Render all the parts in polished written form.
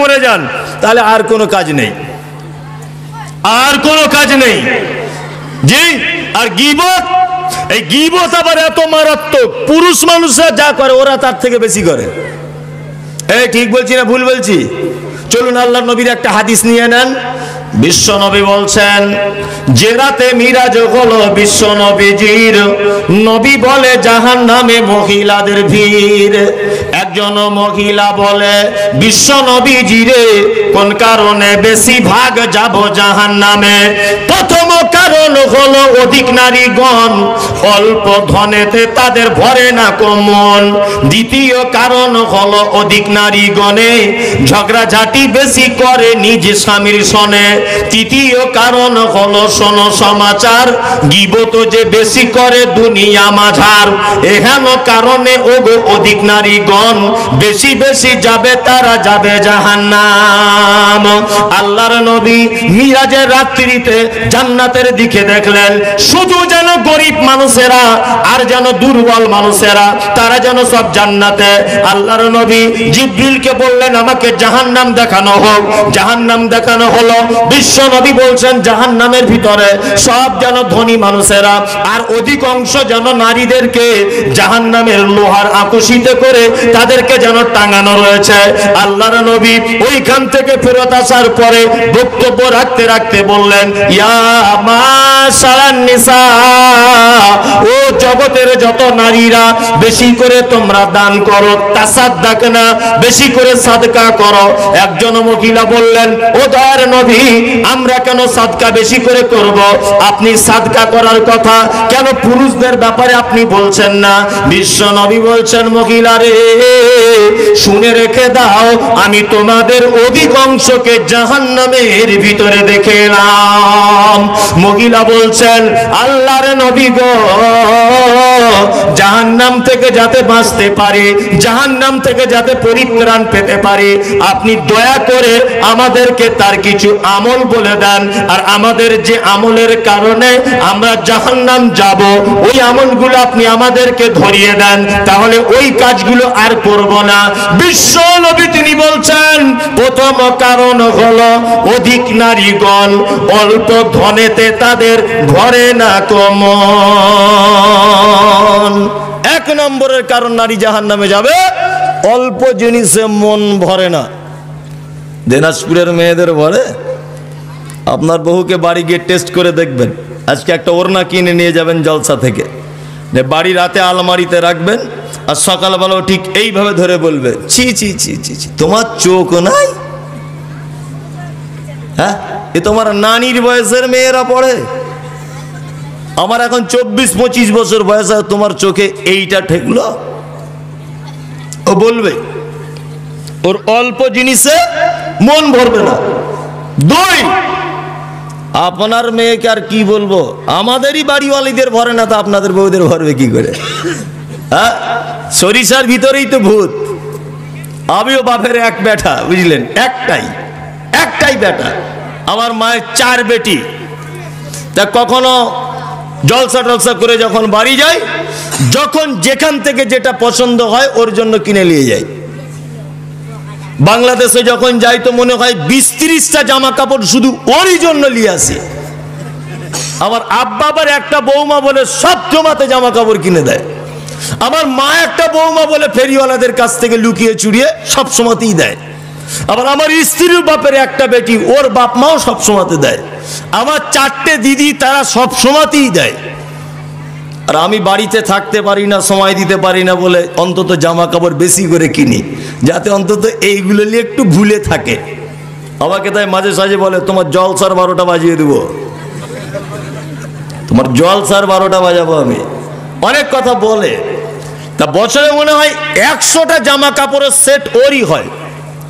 মরে যান, তাহলে আর কোনো কাজ নেই, আর কোনো কাজ নেই। জি, আর গীবত, এই গীবত আবার এত মারাত্মক, পুরুষ মানুষরা যা করে ওরা তার থেকে বেশি করে। এই ঠিক বলছি না ভুল বলছি? চলুন আল্লাহর নবীর একটা হাদিস নিয়ে নেন। বিশ্ব নবী বলছেন, যে রাতে মিরাজ হলো বিশ্ব নবীজির, নবী বলে জাহান্নামে মহিলাদের ভিড়। একজন মহিলা বলে, বিশ্ব নবীজিরে কোন কারণে বেশি ভাগ যাব জাহান্নামে? প্রথম কারণ হলো অধিক নারীগণ, অল্প ধনেতে তাদের ভরে না মন। দ্বিতীয় কারণ হলো অধিক নারীগণে ঝগড়াঝাটি বেশি করে নিজ স্বামীর সনে। তৃতীয় কারণ হলো শোনো সমাচার, গীবত যে বেশি করে দুনিয়া মাঝার। এহেন কারণে ওগো অধিক নারীগণ বেশি বেশি যাবে, তারা যাবে জাহান্নাম। আল্লাহর নবী মিরাজের রাত্রিতে জান্নাতের দিকে দেখলেন, শুধু যেন গরিব মানুষেরা আর যেন দুর্বল মানুষেরা, তারা যেন সব জান্নাতে। আল্লাহর নবী জিবরিলকে বললেন, আমাকে জাহান্নাম দেখানো হোক। জাহান্নাম দেখানো হলো। বিশ্ব নবী বলছেন, জাহান্নামের ভিতরে সব যেন ধনী মানুষেরা, আর অধিকাংশ যেন নারীদেরকে জাহান্নামের লোহার আকর্ষিতে করে তাদেরকে যেন টাঙানো রয়েছে। আল্লাহর নবী ওইখান থেকে ফেরত আসার পরে বক্তব্য রাখতে রাখতে বললেন, ইয়া মাশারান নিসা, ও জগতের যত নারীরা, বেশি করে তোমরা দান করো, তাসাদদাক না, বেশি করে সাদকা করো। একজন মহিলা বললেন, ও দয়ার নবী, আমরা কেন সাদকা বেশি করে করব? আপনি সাদকা করার কথা কেন পুরুষদের ব্যাপারে আপনি বলছেন না? বিশ্ব নবী বলছেন, মহিলা রে, শুনে রেখে দাও, আমি তোমাদের অধিকাংশকে জাহান্নামের ভিতরে দেখে এলাম। মহিলা বলছেন, আল্লাহর নবী গো, জাহান্নাম থেকে যাতে বাঁচতে পারে, জাহান্নাম থেকে যাতে পরিত্রাণ পেতে পারে, আপনি দয়া করে আমাদেরকে তার কিছু আমল বলে দেন, আর আমাদের যে আমলের কারণে আমরা জাহান্নাম যাব, ওই আমলগুলো আপনি আমাদেরকে ধরিয়ে দেন, তাহলে ওই কাজগুলো আর করব না। বিশ্ব নবী তিনি বলছেন, প্রথম কারণ হলো অধিক নারীগণ, অল্প ধনেতে তাদের ঘরে না মন। এক নম্বরের কারণ নারী জাহান্নামে যাবে, অল্প জিনিসে মন ভরে না। দিনাজপুরের মেয়েদের ভরে? আপনার বহুকে বাড়ি গিয়ে টেস্ট করে দেখবেন। আজকে একটা ওড়না কিনে নিয়ে যাবেন জলসা থেকে, বাড়ি রাতে আলমারিতে রাখবেন, আর সকালবেলাও ঠিক এইভাবে ধরে বলবে, ছি ছি ছি ছি ছি, তোমার চোখ নাই? হ্যাঁ, এ তোমার নানির বয়সের মেয়েরা পড়ে। আমার এখন 24-25 বছর বয়স, তোমার চোখে এইটা ঠেকলো? ও বলবে, ওর অল্প জিনিসে মন ভরবে না। দুই, আপনার মেয়েকে আর কি বলবো, আমাদেরই বাড়িওয়ালিদের ভরে না, তা আপনাদের বউদের ভরবে কি করে? হ্যাঁ, সরিষার ভিতরেই তো ভূত। আমিও বাপের এক বেটা, বুঝলেন, একটাই বেটা। আমার মায়ের 4 বেটি। তা কখনো জলসা টলসা করে যখন বাড়ি যাই, যখন যেখান থেকে যেটা পছন্দ হয় ওর জন্য কিনে নিয়ে যাই। বাংলাদেশে যখন যাই তো মনে হয় 20-30টা জামা কাপড় শুধু ওরই জন্য নিয়ে আসি। আমার আব্বা আবার একটা বৌমা বলে সব জমাতে জামা কাপড় কিনে দেয়। আমার মা একটা বৌমা বলে ফেরিওয়ালাদের কাছ থেকে লুকিয়ে চুরিয়ে সব সময়তেই দেয়। আবার আমার স্ত্রীর বাপের একটা বেটি, ওর বাপ মাও সব সময়তে দেয়। আমার 4টে দিদি, তারা সব সময়তেই দেয়। আর আমি বাড়িতে থাকতে পারি না, সময় দিতে পারি না বলে অন্তত জামা কাপড় বেশি করে কিনি, যাতে অন্তত এইগুলো নিয়ে একটু ভুলে থাকে। আমাকে তাই মাঝে সাঝে বলে, তোমার জলসার 12টা বাজিয়ে দেবো, তোমার জলসার 12টা বাজাবো আমি। অনেক কথা বলে। তা বছরে মনে হয় 100টা জামা কাপড়ের সেট ওরই হয়।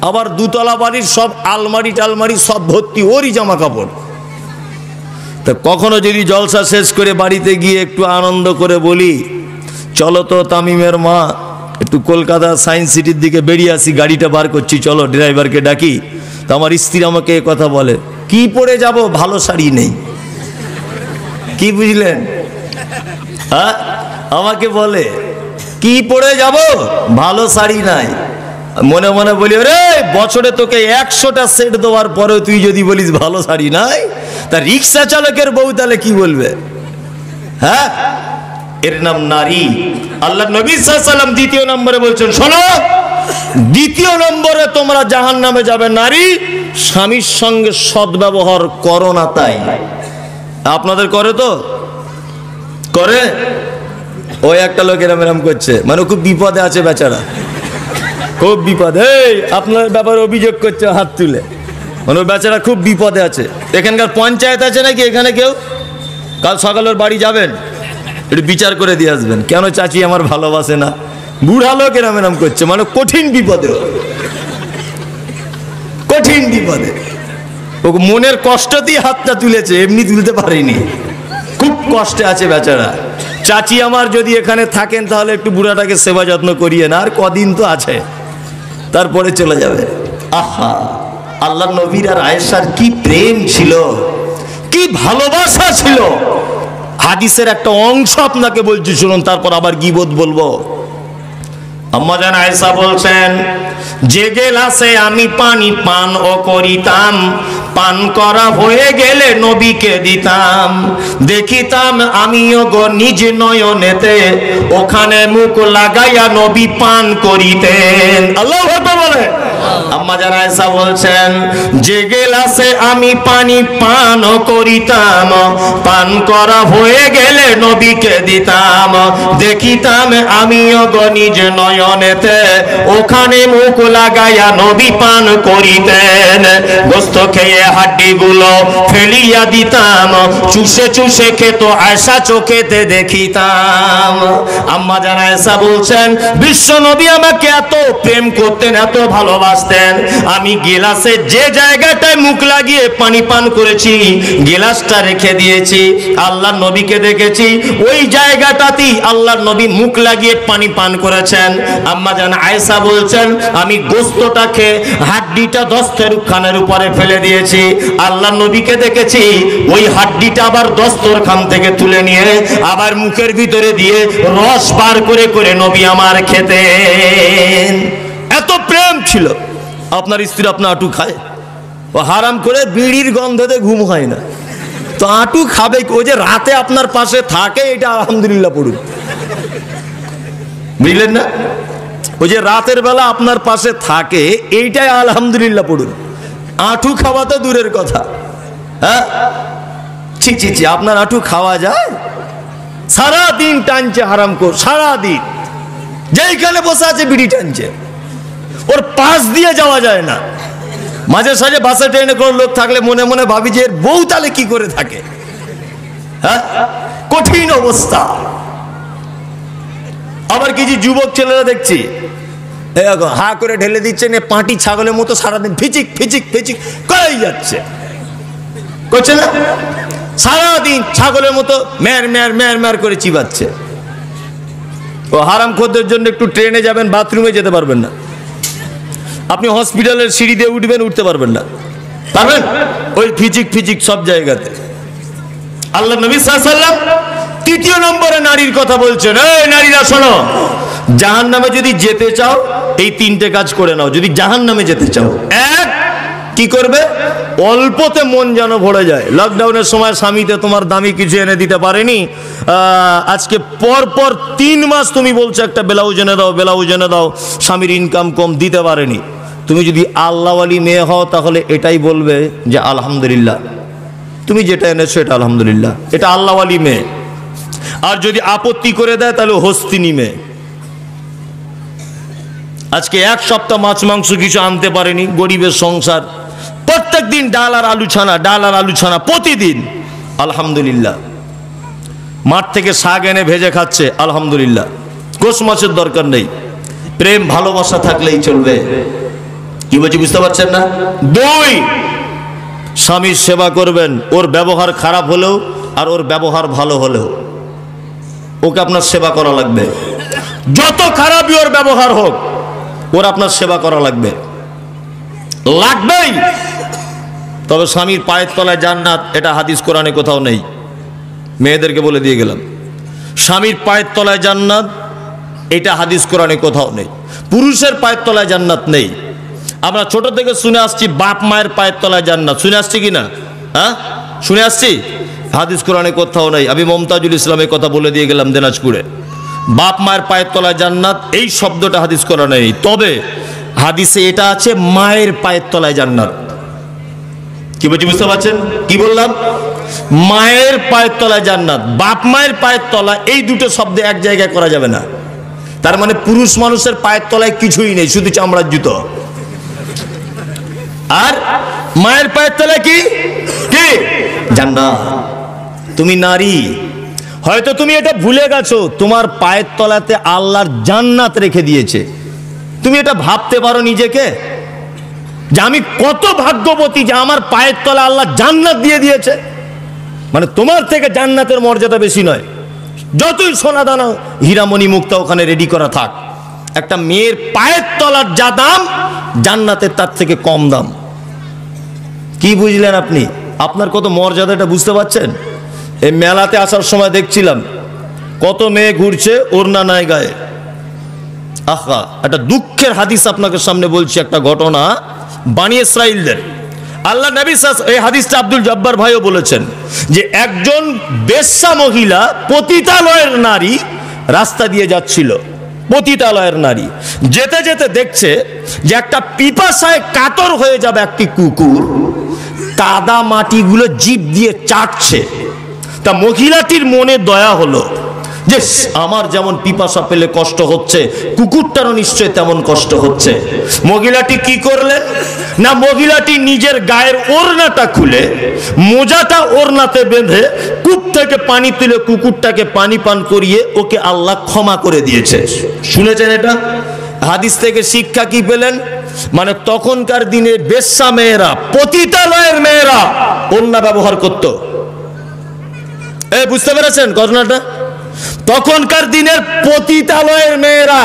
আবার 2তলা বাড়ির সব আলমারি টালমারি সব ভর্তি ওরই জামা কাপড়। তা কখনো যদি জলসা শেষ করে বাড়িতে গিয়ে একটু আনন্দ করে বলি, চলো তো তামিমের মা একটু কলকাতা সায়েন্স সিটির দিকে বেরিয়ে আসি, গাড়িটা বার করছি, চলো ড্রাইভারকে ডাকি। তো আমার স্ত্রী আমাকে কথা বলে, কি পরে যাব, ভালো শাড়ি নেই। কি বুঝলেন? হ্যাঁ, আমাকে বলে কি পরে যাব, ভালো শাড়ি নাই। মনে মনে বলি রে বছরে তোকে 100টা সেট দেওয়ার পরেও তুই যদি বলিস ভালো শাড়ি নাই, তা রিক্সা চালকের বউ তাহলে কি বলবে? হ্যাঁ, এর নাম নারী। আল্লাহ নবী সাল্লাল্লাহু আলাইহি ওয়াসাল্লাম দ্বিতীয় নম্বরে বলছেন, শোনো, দ্বিতীয় নম্বরে তোমরা জাহান্নামে যাবে নারী, স্বামীর সঙ্গে সদ্ব্যবহার করো না। তাই আপনাদের করে তো করে? ওই একটা লোক এরম করছে, মানে খুব বিপদে আছে বেচারা, খুব বিপদে। এই আপনার ব্যাপারে অভিযোগ করছে হাত তুলে, মানে ওই বেচারা খুব বিপদে আছে। এখানকার পঞ্চায়েত আছে নাকি এখানে কেউ? কাল সকালে ওর বাড়ি যাবেন, একটু বিচার করে দিয়ে আসবেন, কেন চাচি আমার ভালোবাসে না। বুড়া লোক এরম করছে, মানে কঠিন বিপদে, কঠিন বিপদে। ও মনের কষ্ট দিয়ে হাতটা তুলেছে, এমনি তুলতে পারেনি, খুব কষ্টে আছে বেচারা। চাচি আমার যদি এখানে থাকেন তাহলে একটু বুড়াটাকে সেবা যত্ন করিয়ে না, আর কদিন তো আছে, তারপরে চলে যাবে। আহা, আল্লাহ নবীর আর আয়েশার কি প্রেম ছিল, কি ভালোবাসা ছিল। হাদিসের একটা অংশ আপনাকে বলছি শুনুন, তারপর আবার গীবত বলবো। আম্মা জান আয়েশা বলছেন, যে গেলাসে আমি পানি পান ও করিতাম, পান করা হয়ে গেলে নবীকে দিতাম, দেখিতাম আমিও গো নিজ নয়নেতে, ওখানে মুখ লাগাইয়া নবী পান করিতেন। আল্লাহু আকবার বলে। আম্মা জান আয়েশা বলছেন, যে গেলাসে আমি পানি পান করিতাম, পান করা হয়ে গেলে নবীকে দিতাম, দেখিতাম আমিও গো নিজ নয়নেতে, ওখানে মুখ লাগাইয়া নবী পান করিতেন। গোস্ত খেয়ে হাড্ডিগুলো ফেলিয়া দিতাম, চুষে চুষে খেত আয়েশা চোখেতে দেখিতাম। আম্মা জান আয়েশা বলছেন, বিশ্ব নবী আমাকে এত প্রেম করতেন, এত ভালোবাসতেন, আমি গিলাসে যে জায়গাটায় মুখ লাগিয়ে পানি পান করেছি, গিলাসটা রেখে দিয়েছি, আল্লাহ নবীকে দেখেছি ওই জায়গাটাতেই আল্লাহ নবী মুখ লাগিয়ে পানি পান করেছেন। আম্মা জান আয়েশা বলছেন, আমি গোস্তটাকে হাড্ডিটা দস্তরখানের উপরে ফেলে দিয়েছি, আল্লাহ নবীকে দেখেছি ওই হাড্ডিটা আবার দস্তরখান থেকে তুলে নিয়ে আবার মুখের ভিতরে দিয়ে রস বার করে করে নবী আমার খেতেন। এত প্রেম ছিল। আপনার স্ত্রী আপনার আটু খায়, ও হারাম করে বিড়ির গন্ধতে ঘুম হয় না, তো আটু খাবে। ও যে রাতে আপনার পাশে থাকে, এটা আলহামদুলিল্লাহ পড়ুন, বুঝলেন না? ওই যে রাতের বেলা আপনার পাশে থাকে, এইটাই আলহামদুলিল্লাহ পড়ুন। আঁটু খাওয়া তো দূরের কথা। হ্যাঁ, ছি ছি ছি, আপনার আঁটু খাওয়া যায়? সারাদিন টানছে হারাম কর, সারাদিন যেইখানে বসে আছে বিড়ি টানছে, ওর পাশ দিয়ে যাওয়া যায় না। মাঝে সাঝে বাসে ট্রেনে কোনো লোক থাকলে মনে মনে ভাবি যে এর বউ তাহলে কি করে থাকে। হ্যাঁ, কঠিন অবস্থা। আবার কিছু যুবক ছেলেরা দেখছি হা করে ঢেলে দিচ্ছে, পাঁটি ছাগলের মতো সারাদিন ফিচিক ফিচিক ফিচিক করেই যাচ্ছে, করছে না? সারাদিন ছাগলের মতো ম্যার ম্যার ম্যার ম্যার করে চিবাচ্ছে। ও হারামখোরদের জন্য একটু ট্রেনে যাবেন, বাথরুমে যেতে পারবেন না, আপনি হসপিটালের সিঁড়ি দিয়ে উঠবেন, উঠতে পারবেন না, পারবেন? ওই ফিচিক ফিচিক সব জায়গাতে। আল্লাহ নবী সাল্লাল্লাহু আলাইহি ওয়াসাল্লাম তৃতীয় নম্বরে নারীর কথা বলছেন, এই নারীরা শোনো, জাহান্নামে যদি যেতে চাও এই তিনটে কাজ করে নাও। যদি জাহান্নামে যেতে চাও, এক, কি করবে? অল্পতে মন যেন ভরে যায়। লকডাউনের সময় স্বামীতে তোমার দামি কিছু এনে দিতে পারেনি, আজকে পর পর 3 মাস তুমি বলছো একটা ব্লাউজ এনে দাও, ব্লাউজ এনে দাও, স্বামীর ইনকাম কম, দিতে পারেনি। তুমি যদি আল্লাহওয়ালি মেয়ে হও তাহলে এটাই বলবে যে আলহামদুলিল্লাহ, তুমি যেটা এনেছো এটা আলহামদুলিল্লাহ, এটা আল্লাহওয়ালি মেয়ে। আর যদি আপত্তি করে দেয় তাহলে হস্তিনী মেয়ে। আজকে 1 সপ্তাহ মাছ মাংস কিছু আনতে পারেনি, গরিবের সংসার, প্রত্যেক দিন ডাল আর আলু ছানা, ডাল আর আলু ছানা প্রতিদিন, আলহামদুলিল্লাহ। মাঠ থেকে শাক এনে ভেজে খাচ্ছে, আলহামদুলিল্লাহ। কোষ মাছের দরকার নেই, প্রেম ভালোবাসা থাকলেই চলবে। কি বলছি বুঝতে পারছেন না? 2, স্বামীর সেবা করবেন, ওর ব্যবহার খারাপ হলেও আর ওর ব্যবহার ভালো হলেও ওকে আপনার সেবা করা লাগবে। যত খারাপই ওর ব্যবহার হোক, ওর আপনার সেবা করা লাগবে, লাগবেই। তবে স্বামীর পায়ের তলায় জান্নাত, এটা হাদিস কোরআনে কোথাও নেই। মেয়েদেরকে বলে দিয়ে গেলাম, স্বামীর পায়ের তলায় জান্নাত, এটা হাদিস কোরআনে কোথাও নেই। পুরুষের পায়ের তলায় জান্নাত নেই। আমরা ছোট থেকে শুনে আসছি বাপ মায়ের পায়ের তলায় জান্নাত, শুনে আসছি কি না? হ্যাঁ, শুনে আসছি। হাদিস কোরআনে কোথাও নাই। আমি মমতাজুল ইসলামের কথা বলে দিয়ে গেলাম দিনাজপুরে, বাপ মায়ের পায়ের তলায় জান্নাত এই শব্দটা হাদিস কোরআনে নেই। তবে হাদিসে এটা আছে মায়ের পায়ের তলায় জান্নাত। কি বলছি বুঝতে পারছেন? কি বললাম? মায়ের পায়ের তলায় জান্নাত, বাপ মায়ের পায়ের তলা, এই দুটো শব্দ এক জায়গায় করা যাবে না। তার মানে পুরুষ মানুষের পায়ের তলায় কিছুই নেই, শুধু চামড়ার জুতো। আর মায়ের পায়ের তলায় কি? কি? জান্নাত। তুমি নারী, হয়তো তুমি এটা ভুলে গেছো, তোমার পায়ের তলাতে আল্লাহর জান্নাত রেখে দিয়েছে। তুমি এটা ভাবতে পারো নিজেকে যে আমি কত ভাগ্যবতী যে আমার পায়ের তলা আল্লাহ জান্নাত দিয়ে দিয়েছে। মানে তোমার থেকে জান্নাতের মর্যাদা বেশি নয়। যতই সোনা দানা হীরামণি মুক্তা ওখানে রেডি করা থাক, একটা মেয়ের পায়ের তলার যা দাম জান্নাতের তার থেকে কম দাম। কি বুঝলেন আপনি? আপনার কত মর্যাদাটা বুঝতে পারছেন? এই মেলাতে আসার সময় দেখছিলাম কত মেয়ে ঘুরছে ওড়না নাই গায়ে। আহা, একটা দুঃখের হাদিস আপনাকে সামনে বলছি, একটা ঘটনা বানি ইসরাইলদের। আল্লাহ নবী এই হাদিসটা আব্দুল জব্বার ভাইও বলেছেন যে একজন বেশ্যা মহিলা, পতিতালয়ের নারী রাস্তা দিয়ে যাচ্ছিল। পতিতালয়ের নারী যেতে যেতে দেখছে যে একটা পিপাসায় কাতর হয়ে যাবে একটি কুকুর কাদা মাটিগুলো জিভ দিয়ে চাটছে। তা মহিলাটির মনে দয়া হলো যে আমার যেমন পিপাসা পেলে কষ্ট হচ্ছে, কুকুরটারও নিশ্চয় তেমন কষ্ট হচ্ছে। মহিলাটি কি করলেন না, মহিলাটি নিজের গায়ের ওড়নাটা খুলে মোজাটা ওড়নাতে বেঁধে কূপ থেকে পানি তুলে কুকুরটাকে পানি পান করিয়ে ওকে আল্লাহ ক্ষমা করে দিয়েছে। শুনেছেন এটা? হাদিস থেকে শিক্ষা কি পেলেন? মানে তখনকার দিনে বেশ্যা মেয়েরা, পতিতালয়ের মেয়েরা ওড়না ব্যবহার করত। বুঝতে পেরেছেন ঘটনাটা? তখনকার দিনের পতিতালয়ের মেয়েরা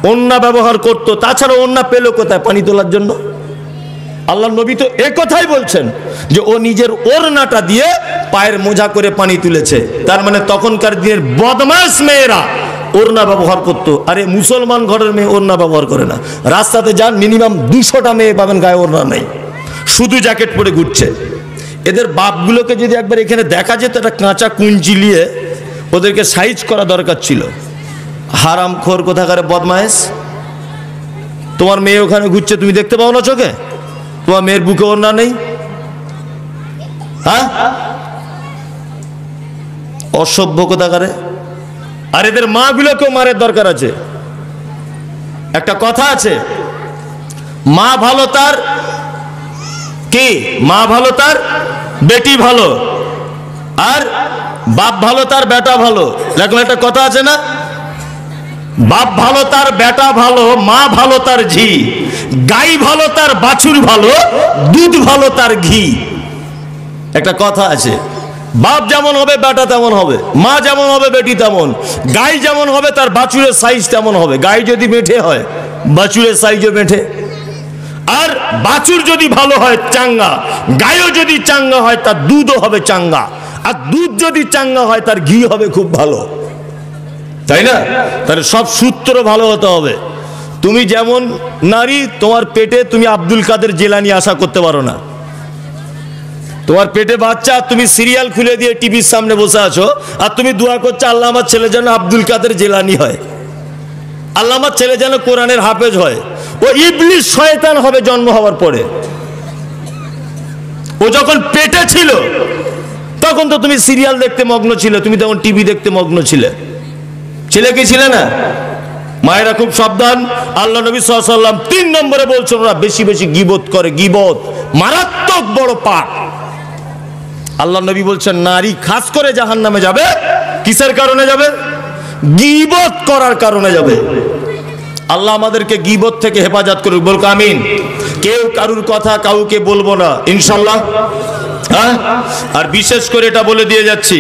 ওড়না ব্যবহার করত। তাছাড়া ওড়না পেল কোথায় পানি তোলার জন্য? আল্লাহ নবী তো একথাই বলছেন যে ও নিজের ওড়নাটা দিয়ে পায়ের মোজা করে পানি তুলেছে। তার মানে তখনকার দিনের বদমাশ মেয়েরা ওড়না ব্যবহার করত। আরে মুসলমান ঘরের মেয়ে ওড়না ব্যবহার করে না। রাস্তাতে যান, মিনিমাম 200টা মেয়ে পাবেন গায়ে ওড়না নেই, শুধু জ্যাকেট পরে ঘুরছে। এদের বাপগুলোকে যদি একবার এখানে দেখা যেত, একটা কাঁচা কুঞ্চি নিয়ে ওদেরকে সাইজ করা দরকার ছিল। হারামখোর কোথাকারে বদমায়েশ। তোমার মেয়ে ওখানে ঘুরছে, তুমি দেখতে পাও না চোখে? তোমার মেয়ের বুকে ওড়না নেই? হ্যাঁ, অসভ্য কোথাকারে। আর এদের মা গুলোকেও মারের দরকার আছে। একটা কথা আছে, মা ভালো তার কি, মা ভালো তার বেটি ভালো, আর বাপ ভালো তার বেটা ভালো। দেখো একটা কথা আছে না, বাপ ভালো তার বেটা ভালো, মা ভালো তার ঝি, গাই ভালো তার বাছুর ভালো, দুধ ভালো তার ঘি। একটা কথা আছে, বাপ যেমন হবে বেটা তেমন হবে, মা যেমন হবে বেটি তেমন, গাই যেমন হবে তার বাছুরের সাইজ তেমন হবে। গাই যদি মেঠে হয় বাছুরের সাইজও মেঠে, আর বাছুর যদি ভালো হয় চাঙ্গা, গাইও যদি চাঙ্গা হয় তার দুধও হবে চাঙ্গা, আর দুধ যদি চাঙ্গা হয় তার ঘি হবে খুব ভালো, তাই না? তাহলে সব সূত্র ভালো হতে হবে। তুমি যেমন নারী, তোমার পেটে তুমি আব্দুল কাদের জেলানি আশা করতে পারো না। তোমার পেটে বাচ্চা, তুমি সিরিয়াল খুলে দিয়ে টিভির সামনে বসে আছো আর তুমি দোয়া করছো আল্লাহ আমার ছেলে যেন আব্দুল কাদের জেলানি হয়, আল্লাহ আমার ছেলে যেন কোরআনের হাফেজ হয়। ও ইবলিস শয়তান হবে জন্ম হওয়ার পরে। ও যখন পেটে ছিল তখন তো তুমি সিরিয়াল দেখতে মগ্ন ছিলে, তুমি তখন টিভি দেখতে মগ্ন ছিলে, ছেলে কি ছিলে না? মায়েরা খুব সাবধান। আল্লাহ নবী সাল্লাল্লাহু আলাইহি ওয়াসাল্লাম 3 নম্বরে বলছেন ওরা বেশি বেশি গীবত করে। গীবত মারাত্মক বড় পাপ। আল্লাহ নবী বলছেন নারী খাস করে জাহান্নামে যাবে। কিসের কারণে যাবে? গীবত করার কারণে যাবে। আল্লাহ আমাদেরকে গীবত থেকে হেফাজত করুক, বলুক আমিন। কেউ কারুর কথা কাউকে বলবো না ইনশাআল্লাহ। হ্যাঁ, আর বিশেষ করে এটা বলে দিয়ে যাচ্ছি,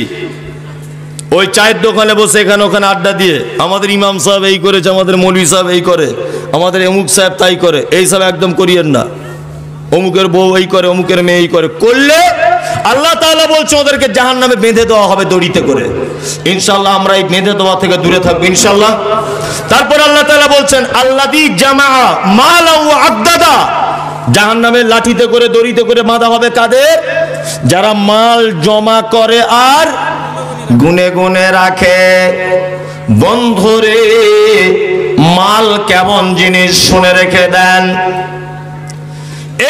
ওই চায়ের দোকানে বসে এখানে ওখানে আড্ডা দিয়ে আমাদের ইমাম সাহেব এই করেছে, আমাদের মৌলভী সাহেব এই করে, আমাদের অমুক সাহেব তাই করে, এই সব একদম করিয়েন না। অমুকের বউ এই করে, অমুকের মেয়ে এই করে, করলে আল্লাহ তাআলা বলছে ওদেরকে জাহান্নামে বেঁধে দেওয়া হবে দড়িতে করে। ইনশাআল্লাহ আমরা এই বেঁধে দেওয়া থেকে দূরে থাকবো ইনশাআল্লাহ। তারপর আল্লাহ তাআলা বলছেন আল্লাযী জামাআ মালা ওয়া আদ্দাদা, জাহান্নামের লাঠিতে করে দড়িতে করে বাঁধা হবে কাদের? যারা মাল জমা করে আর গুনে গুনে রাখে। বন্ধুরে মাল কেমন জিনিস শুনে রেখে দেন।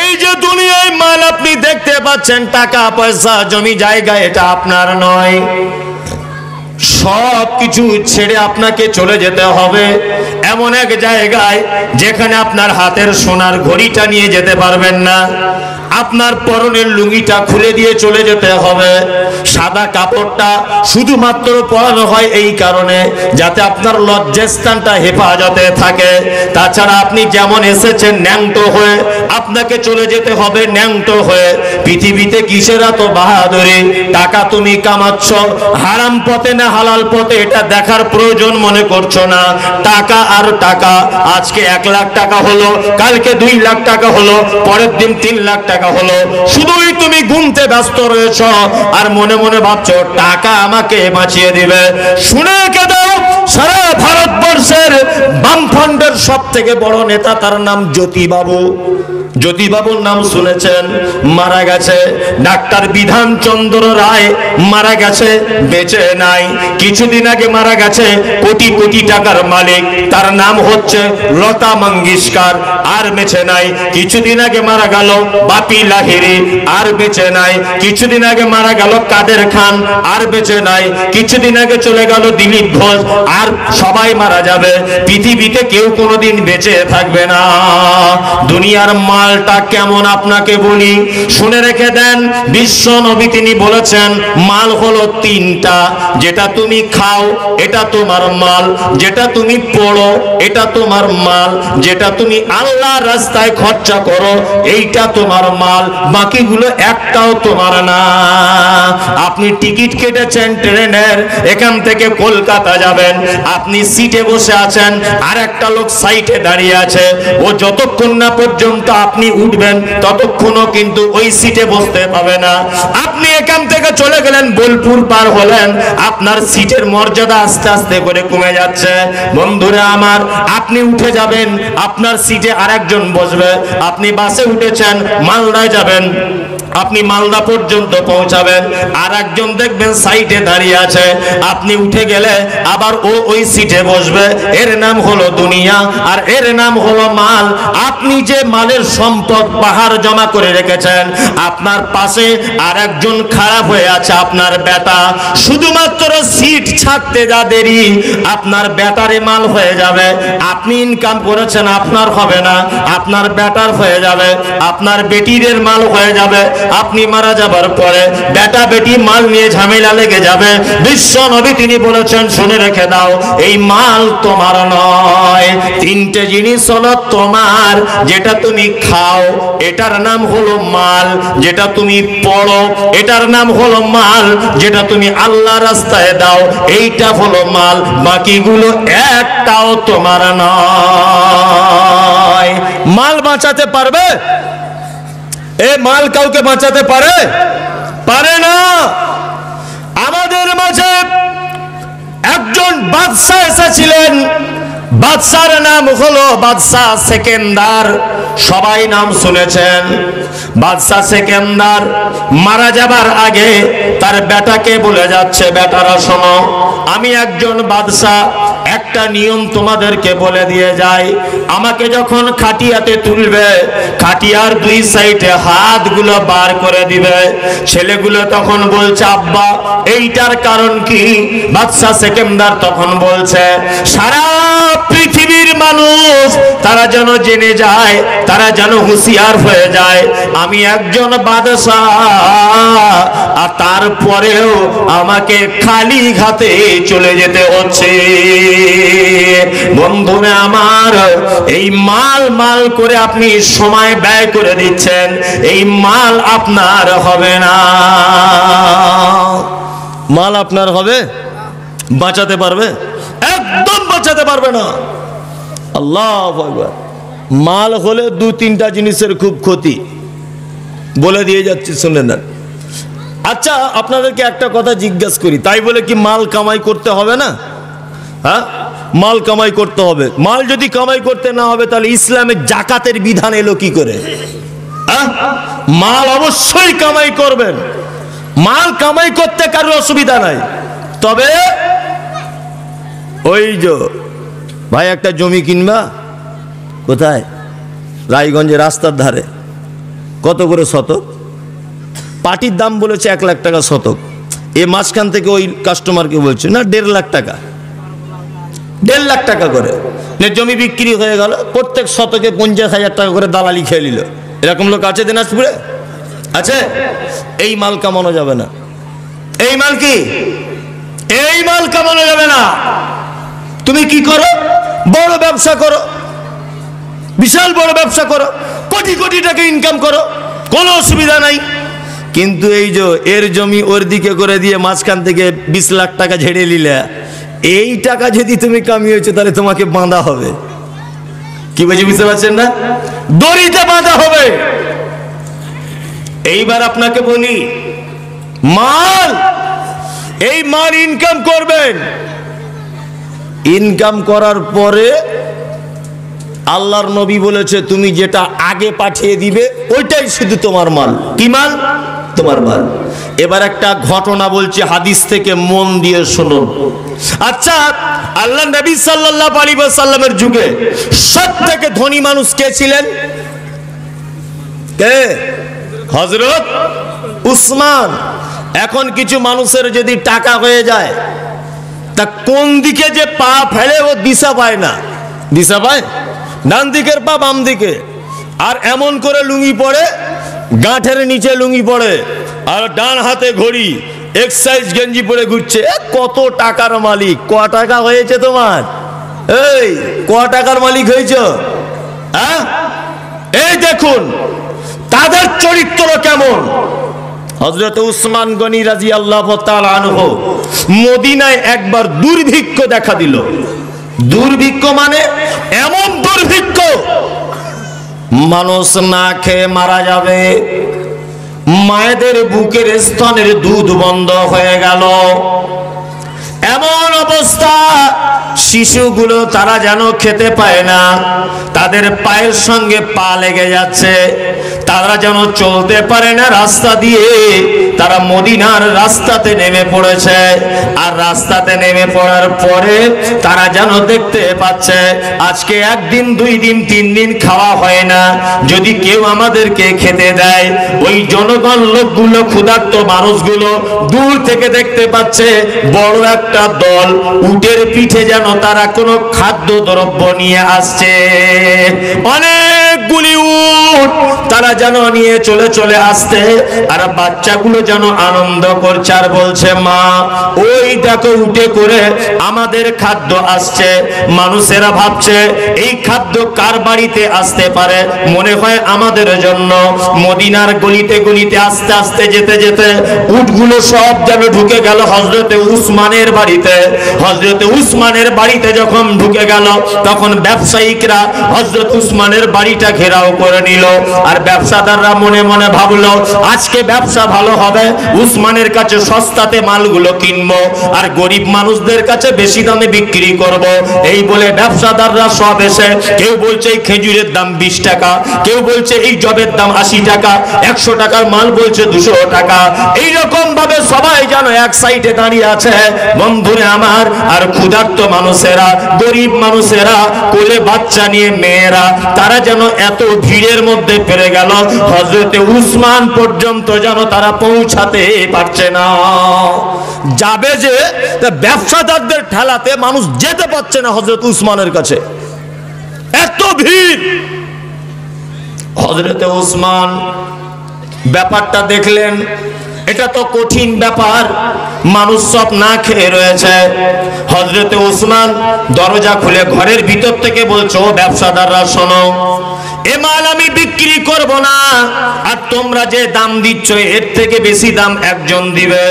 এই যে দুনিয়ায় মাল আপনি দেখতে পাচ্ছেন, টাকা পয়সা জমি জায়গা, এটা আপনার নয়। সব কিছু ছেড়ে আপনাকে চলে যেতে হবে এমন এক জায়গায় যেখানে আপনার হাতের সোনার ঘড়িটা নিয়ে যেতে পারবেন না, আপনার পরনের লুঙ্গিটা খুলে দিয়ে চলে যেতে হবে। সাদা কাপড়টা শুধুমাত্র পরানো হয় এই কারণে যাতে আপনার লজ্জাস্থানটা হেফাজতে থাকে। তাছাড়া আপনি যেমন এসেছেন ন্যাংটো হয়ে, আপনাকে চলে যেতে হবে ন্যাংটো হয়ে। পৃথিবীতে কিসের এত বাহাদুরি? টাকা তুমি কামাচ্ছ হারাম পথে না হালাল পথে, এটা দেখার প্রয়োজন মনে করছো না। টাকা আর টাকা, আজকে 1 লাখ টাকা হলো, কালকে 2 লাখ টাকা হলো, পরের দিন 3 লাখ টাকা হলো। শুধুই তুমি গুনতে ব্যস্ত রয়েছ আর মনে মনে ভাবছো টাকা আমাকে বাঁচিয়ে দিবে। শুনে রেখে দাও, সারা ভারতবর্ষের বামফ্রন্টের সব থেকে বড় নেতা, তার নাম জ্যোতিবাবু। জ্যোতিবাবুর নাম শুনেছেন? মারা গেছে। ডাক্তার বিধানচন্দ্র রায় মারা গেছে, বেঁচে নাই। কিছুদিন আগে মারা গেছে কোটি কোটি টাকার মালিক, তার নাম হচ্ছে লতা মঙ্গেশকর, আর বেঁচে নাই। কিছুদিন আগে মারা গেল বাপি লাহিড়ী, আর বেঁচে নাই। কিছুদিন আগে মারা গেল কাদের খান, আর বেঁচে নাই। কিছুদিন আগে চলে গেল দিলীপ ঘোষ, আর সবাই মারা যাবে। পৃথিবীতে কেউ কোনোদিন বেঁচে থাকবে না। দুনিয়ার মালটা কেমন আপনাকে বলি, শুনে রেখে দেন। বিশ্ব নবী তিনি বলেছেন মাল হলো 3টা। যেটা তুমি খাও এটা তোমার মাল, যেটা তুমি পড়ো এটা তোমার মাল, যেটা তুমি আল্লাহর রাস্তায় খরচা করো এইটা তোমার মাল, বাকিগুলো একটাও তোমার না। আপনি টিকিট কেটেছেন ট্রেনের, এখান থেকে কলকাতা যাবেন, আপনি সিটে বসে আছেন, আর একটা লোক সাইডে দাঁড়িয়ে আছে। ও যতক্ষণ না পর্যন্ত আপনি উঠবেন ততক্ষণও কিন্তু ওই সিটে বসতে পাবে না। আপনি এখান থেকে চলে গেলেন, বোলপুর পার হলেন, আপনার সিটের মর্যাদা আস্তে আস্তে করে কমে যাচ্ছে। বন্ধুরা আমার, আপনি উঠে যাবেন, আপনার সিটে আরেকজন বসবে। আপনি বাসে উঠেছেন, মালদায় যাবেন, আপনি মালদা পর্যন্ত পৌঁছাবেন, আর একজন দেখবেন সাইডে দাঁড়িয়ে আছে। আপনি উঠে গেলে আবার ও ওই সিটে বসবে। এর নাম হলো দুনিয়া, আর এর নাম হলো মাল। আপনি যে মালের সম্পদ পাহাড় জমা করে রেখেছেন, আপনার পাশে আর একজন খারাপ হয়ে আছে, আপনার বেটা। শুধুমাত্র সিট ছাড়তে যা দেরি, আপনার বেটারে মাল হয়ে যাবে। আপনি ইনকাম করেছেন, আপনার হবে না, আপনার বেটার হয়ে যাবে, আপনার বেটিদের মাল হয়ে যাবে। আপনি মারা যাবার পরে বেটা বেটি মাল নিয়ে ঝামেলা লেগে যাবে। বিশ্ব নবী তিনি বলেছেন, শুনে রেখে দাও, এই মাল তোমার নয়। 3টে জিনিস হলো তোমার। যেটা তুমি খাও এটার নাম হলো মাল, যেটা তুমি পড়ো এটার নাম হলো মাল, যেটা তুমি আল্লাহ রাস্তায় দাও এইটা হলো মাল, বাকিগুলো একটাও তোমার নয়। মাল বাঁচাতে পারবে? এ মাল কাউকে বাঁচাতে পারে? পারে না। আমাদের মাঝে একজন বাদশা এসেছিলেন, বাদশার নাম হলো বাদশা সেকেন্দার। সবাই নাম শুনেছেন। বাদশা সেকেন্দার মারা যাবার আগে তার বেটাকে বলে যাচ্ছে, বেটারা শোনো, আমি একজন বাদশা, একটা নিয়ম তোমাদেরকে বলে দিয়ে যাই। আমাকে যখন খাটিয়াতে তুলবে, খাটিয়ার 2 সাইডে হাতগুলো বার করে দিবে। ছেলেগুলো তখন বলছে, আব্বা এইটার কারণ কি? বাদশা সেকেন্দার তখন বলছে, সারা পৃথিবীর মানুষ তারা যেন জেনে যায়, তারা যেন হুঁশিয়ার হয়ে যায় আমি একজন বাদশা, আর তারপরেও আমাকে খালি হাতে চলে যেতে হচ্ছে। বন্ধুরা আমার, এই মাল মাল করে আপনি সময় ব্যয় করে দিচ্ছেন, এই মাল আপনার হবে না। মাল আপনার হবে? বাঁচাতে পারবে? একদম বাঁচাতে পারবে না। আল্লাহু আকবার। মাল হলে 2-3টা জিনিসের খুব ক্ষতি, বলে দিয়ে যাচ্ছি শুনে নেন। আচ্ছা আপনাদেরকে একটা কথা জিজ্ঞাসা করি, তাই বলে কি মাল কামাই করতে হবে না? হ্যাঁ, মাল কামাই করতে হবে। মাল যদি কামাই করতে না হবে তাহলে ইসলামের জাকাতের বিধান এলো কি করে? মাল অবশ্যই কামাই করবেন, মাল কামাই করতে কারোর অসুবিধা নাই। তবে ওই যে ভাই একটা জমি কিনবা, কোথায়? রায়গঞ্জে রাস্তার ধারে। কত করে শতক? পাটির দাম বলেছে 1 লাখ টাকা শতক। এ মাঝখান থেকে ওই কাস্টমারকে বলছে না 1.5 লাখ টাকা, 1.5 লাখ টাকা করে জমি বিক্রি হয়ে গেল। প্রত্যেক শতকে 50,000 টাকা করে দালালি খেয়ে নিল। এরকম লোক আছে দিনাজপুরে? আছে? এই মাল কামানো যাবে না। এই মাল কি? এই মাল কামানো যাবে না। তুমি কি করো? বড় ব্যবসা করো, বিশাল বড় ব্যবসা করো, কোটি কোটি টাকা ইনকাম করো, কোনো অসুবিধা নাই। কিন্তু এই যে এর জমি ওর দিকে করে দিয়ে মাঝখান থেকে 20 লাখ টাকা ঝেড়ে নিলে, এই টাকা যদি তুমি কামিয়েছো তাহলে তোমাকে বাঁধা হবে। কি বলছি বুঝতে পারছেন না? দড়িতে বাঁধা হবে। এইবার আপনাকে বলি, মাল, এই মাল ইনকাম করবেন। ইনকাম করার পরে আল্লাহর নবী বলেছে তুমি যেটা আগে পাঠিয়ে দিবে ওইটাই শুধু তোমার মাল। কি মাল? তোমার মাল। এবার একটা ঘটনা বলছি হাদিস থেকে, মন দিয়ে শুনুন। আচ্ছা, আল্লাহ নবী সাল্লাল্লাহু আলাইহি ওয়াসাল্লামের যুগে সবথেকে ধনী মানুষ কে ছিলেন? কে? হযরত উসমান। এখন কিছু মানুষের যদি টাকা হয়ে যায় তা কোন দিকে যে পা ফেলে ও দিশা পায় না। দিশা পায়? ডান দিকের পা বাম দিকে। আর এমন করে লুঙ্গি পরে, গাঁঠের নিচে লুঙ্গি পরে, আর ডান হাতে ঘড়ি, এক্সারসাইজ গেঞ্জি পরে ঘুরছে। কত টাকার মালিক! ক টাকা হয়েছে তোমার? এই ক টাকার মালিক হয়েছ? হ্যাঁ, এই দেখুন তাদের চরিত্র কেমন। হযরত উসমান গনি রাদিয়াল্লাহু তাআলা আনহু মদিনায় একবার দুর্ভিক্ষ দেখা দিল। দুর্ভিক্ষ মানে এমন দুর্ভিক্ষ মানুষ না খেয়ে মারা যাবে। মায়েদের বুকের স্তনের দুধ বন্ধ হয়ে গেল। এমন অবস্থা, শিশুগুলো তারা যেন খেতে পায় না, তাদের পায়ের সঙ্গে পা লেগে যাচ্ছে, তারা যেন চলতে পারে না রাস্তা দিয়ে। তারা মদিনার রাস্তাতে নেমে পড়েছে। আর রাস্তাতে নেমে পড়ার পরে তারা যেন দেখতে পাচ্ছে আজকে 1 দিন 2 দিন 3 দিন খাওয়া হয় না, যদি কেউ আমাদেরকে খেতে দেয়। ওই জনগণ লোকগুলো, ক্ষুধার্ত মানুষগুলো দূর থেকে দেখতে পাচ্ছে বড় একটা দল উটের পিঠে যেন তারা কোনো খাদ্য দ্রব্য নিয়ে আসছে। অনেকগুলি উট তারা যেন নিয়ে চলে চলে আসছে। আর বাচ্চাগুলো যেন আনন্দ করছে আর বলছে, মা ওই দেখো উটে করে আমাদের খাদ্য আসছে। মানুষেরা ভাবছে এই খাদ্য কার বাড়িতে আসতে পারে, মনে হয় আমাদের জন্য। মদিনার গলিতে গলিতে আস্তে আস্তে যেতে যেতে উটগুলো সব যেন ঢুকে গেল হযরতে উসমানের বাড়িতে। হযরতে উসমানের বাড়িতে যখন ঢুকে গেল তখন ব্যবসায়িকরা হযরত উসমানের বাড়িটা ঘেরাও করে নিল। আর ব্যবসাদাররা মনে মনে ভাবলো আজকে ব্যবসা ভালো হবে, উসমানের কাছে সস্তাতে মালগুলো কিনবো আর গরিব মানুষদের কাছে বেশি দামে বিক্রি করব। এই বলে ব্যবসাদাররা সব এসে, কেউ বলছে এই খেজুরের দাম 20 টাকা, কেউ বলছে এই জবের দাম 80 টাকা, 100 টাকার মাল বলছে 200 টাকা। এইরকম ভাবে সবাই যেন এক সাইডে দাঁড়িয়ে আছে বন্ধুরে আমার। আর ক্ষুধার্ত মানুষেরা, গরিব মানুষেরা, কোলে বাচ্চা নিয়ে মেয়েরা, তারা যেন এত ভিড়ের মধ্যে পেরে গেল হযরতে উসমান পর্যন্ত যেন তারা পৌঁছাতে পারছে না। যাবে যে ব্যবসাদারদের ঠেলাতে মানুষ যেতে পারছে না হযরত উসমানের কাছে, এত ভিড়। হযরতে উসমান ব্যাপারটা দেখলেন, এটা তো কঠিন ব্যাপার, মানুষ সব না খেয়ে রয়েছে। হযরতে উসমান দরজা খুলে ঘরের ভিতর থেকে বলছে, ও ব্যবসাদাররা শোনো, এ মাল আমি বিক্রি করব না, আর তোমরা যে দাম দিচ্ছ এর থেকে বেশি দাম একজন দিবে,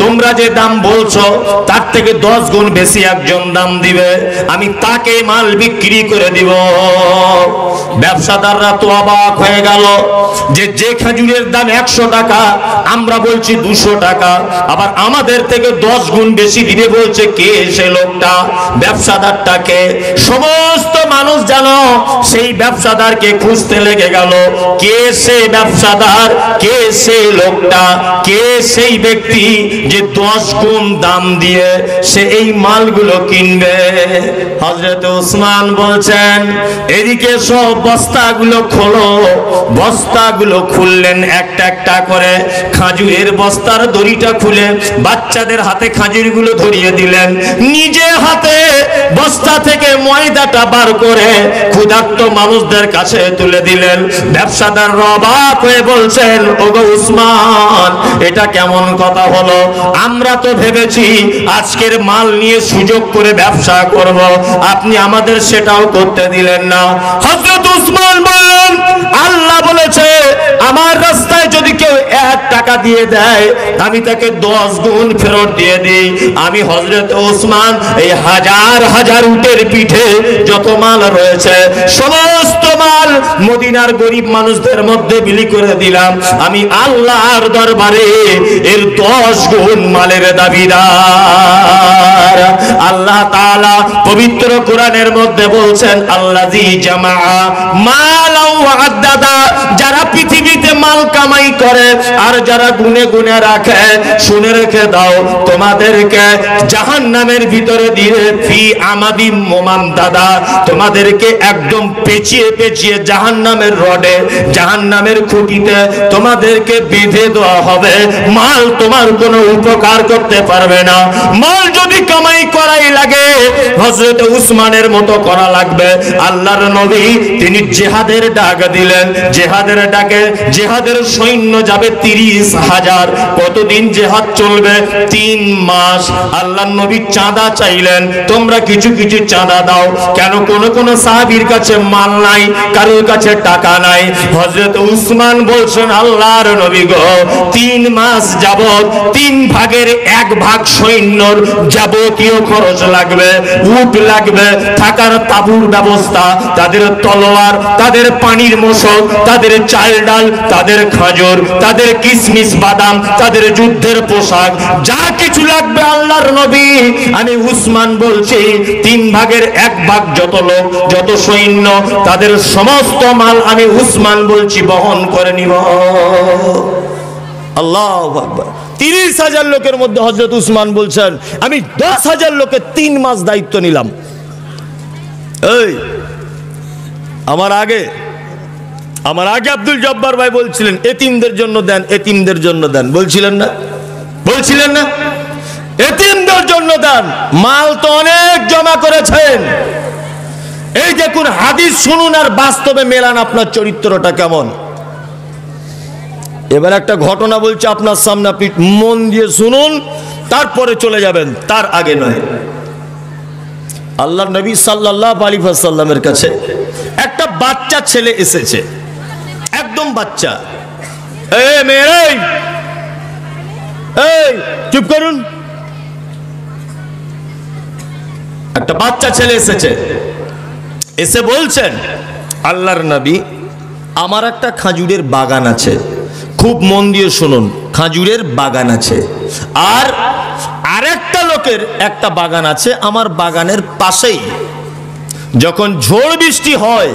তোমরা যে দাম বলছো তার থেকে 10 গুণ বেশি একজন দাম দিবে, আমি তাকে মাল বিক্রি করে দিব। ব্যবসাদাররা তো অবাক হয়ে গেল যে খেজুরের দাম 100 টাকা, আমরা বলছি 200 টাকা, আবার আমাদের থেকে 10 গুণ বেশি দিবে বলছে। কে সে লোকটা? ব্যবসাদারটাকে। সমস্ত মানুষ জানো সেই ব্যবসাদারকে খুঁজতে লেগে গেল। কে সে ব্যবসাদার? কে সেই লোকটা? কে সেই ব্যক্তি যে 10 গুণ দাম দিয়ে সে এই মালগুলো কিনবে? হযরত ওসমান বলছেন, এদিকে সব বস্তাগুলো খোলো। বস্তাগুলো খুললেন একটা একটা করে, খাজুরের বস্তার দড়িটা খুলে বাচ্চাদের হাতে খাজুরগুলো ধরিয়ে দিলেন, নিজে হাতে বস্তা থেকে ময়দাটা বার করে ক্ষুধার্ত মানুষদের কাছে তুলে দিলেন। ব্যবসাদার অবাক হয়ে বলছেন, ওগো উসমান, এটা কেমন কথা হলো? আমরা তো ভেবেছি আজকের মাল নিয়ে সুযোগ করে ব্যবসা করব, আপনি আমাদের সেটাও করতে দিলেন না। হযরত উসমান বললেন, আল্লাহ বলেছে আমার রাস্তায় যদি কেউ 1 টাকা দিয়ে দেয় আমি তাকে 10 গুণ ফেরত দিয়ে দিই। আমি হযরত ওসমান এই হাজার হাজার উটের পিঠে যত মাল রয়েছে সমস্ত মাল মদিনার গরিব মানুষদের মধ্যে বিলি করে দিলাম। আমি আল্লাহর দরবারে এর 10 গুণ মালের দাবিদার। আল্লাহ তাআলা পবিত্র কোরআনের মধ্যে বলছেন, আল্লাযী জামা মালাও ওয়া'আদ্দাদা, যারা পৃথিবীতে মাল কামাই করে আর যারা গুনে গুনে রাখে, শুনে রেখে দাও তোমাদেরকে জাহান্নামের ভিতরে দিয়ে ফি আমাদি মুমামদাদা, তোমাদেরকে একদম পেঁচিয়ে পেঁচিয়ে জাহান্নামের রডে, জাহান্নামের খুঁটিতে তোমাদেরকে বেঁধে দেওয়া হবে। মাল তোমার কোনো উপকার করতে পারবে না। মাল যদি কামাই করাই লাগে হযরত উসমানের মতো করা লাগবে। আল্লাহর নবী তিনি জিহাদের ডাক দিলেন। জিহাদের ডাকে জিহাদের সৈন্য যাবে 30,000। কতদিন জিহাদ চলবে? 3 মাস। আল্লাহর নবী চাঁদা চাইলেন, তোমরা কিছু কিছু চাঁদা দাও। কেন? কোন সাহাবীর কাছে মাল নাই, কারোর কাছে টাকা নাই। হযরত উসমান বলছেন, আল্লাহর নবী গো, 3 মাস যাবত 3 ভাগের 1 ভাগ সৈন্যর যাবতীয় খরচ লাগবে, উট লাগবে, থাকার তাঁবুর ব্যবস্থা, তাদের তলোয়ার, তাদের পানির মশক, তাদের চাল ডাল, তাদের খাজর, তাদের কিশমিশ বাদাম, তাদের যুদ্ধের পোশাক, যা কিছু লাগবে আল্লাহর নবী আমি উসমান বলছি 3 ভাগের 1 ভাগ যত লোক, যত সৈন্য, তাদের সমস্ত মাল আমি উসমান বলছি বহন করে নিব। আল্লাহু আকবার। 30,000 লোকের মধ্যে হযরত উসমান বলছেন, আমি 10,000 লোকের 3 মাস দায়িত্ব নিলাম। এই আমার আগে আব্দুল জব্বার ভাই বলছিলেন, এতিমদের জন্য দেন, এতিমদের জন্য দেন, বলছিলেন না? বলছিলেন না? এতিমদের জন্য দেন। মাল তো অনেক জমা করেছেন। এই দেখুন, হাদিস শুনুন আর বাস্তবে মেলান আপনার চরিত্রটা কেমন। এবার একটা ঘটনা বলছি আপনার সামনে, আপনি মন দিয়ে শুনুন, তারপরে চলে যাবেন, তার আগে নয়। আল্লাহর নবী সাল্লাল্লাহু আলাইহি ওয়াসাল্লামের কাছে একটা বাচ্চা ছেলে এসেছে, একদম বাচ্চা। এই মেয়ে, এই চুপ করুন। একটা বাচ্চা ছেলে এসেছে, এসে বলছেন, আল্লাহর নবী আমার একটা খাজুরের বাগান আছে, খুব মন দিয়ে শুনুন, খাজুরের বাগান আছে, আর আরেকটা লোকের একটা বাগান আছে আমার বাগানের পাশেই। যখন ঝড় বৃষ্টি হয়